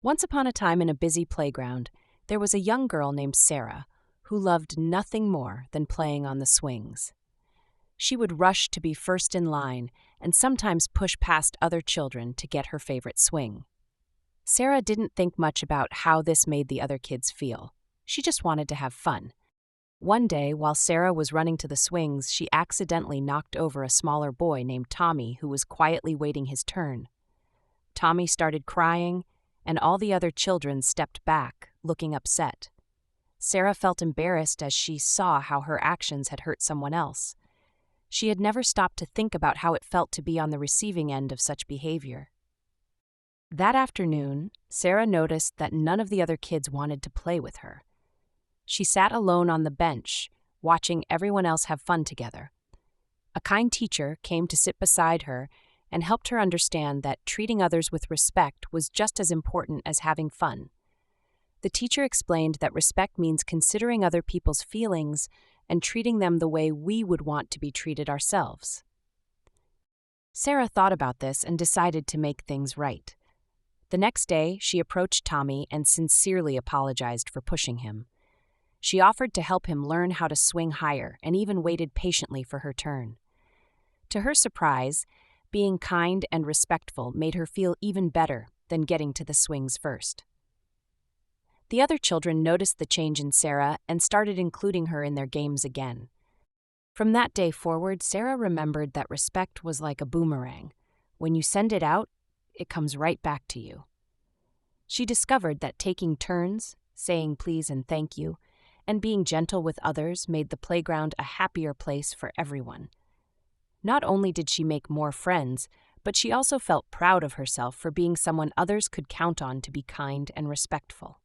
Once upon a time in a busy playground, there was a young girl named Sarah who loved nothing more than playing on the swings. She would rush to be first in line and sometimes push past other children to get her favorite swing. Sarah didn't think much about how this made the other kids feel. She just wanted to have fun. One day, while Sarah was running to the swings, she accidentally knocked over a smaller boy named Tommy who was quietly waiting his turn. Tommy started crying, and all the other children stepped back, looking upset. Sarah felt embarrassed as she saw how her actions had hurt someone else. She had never stopped to think about how it felt to be on the receiving end of such behavior. That afternoon, Sarah noticed that none of the other kids wanted to play with her. She sat alone on the bench, watching everyone else have fun together. A kind teacher came to sit beside her and helped her understand that treating others with respect was just as important as having fun. The teacher explained that respect means considering other people's feelings and treating them the way we would want to be treated ourselves. Sarah thought about this and decided to make things right. The next day, she approached Tommy and sincerely apologized for pushing him. She offered to help him learn how to swing higher and even waited patiently for her turn. To her surprise, being kind and respectful made her feel even better than getting to the swings first. The other children noticed the change in Sarah and started including her in their games again. From that day forward, Sarah remembered that respect was like a boomerang. When you send it out, it comes right back to you. She discovered that taking turns, saying please and thank you, and being gentle with others made the playground a happier place for everyone. Not only did she make more friends, but she also felt proud of herself for being someone others could count on to be kind and respectful.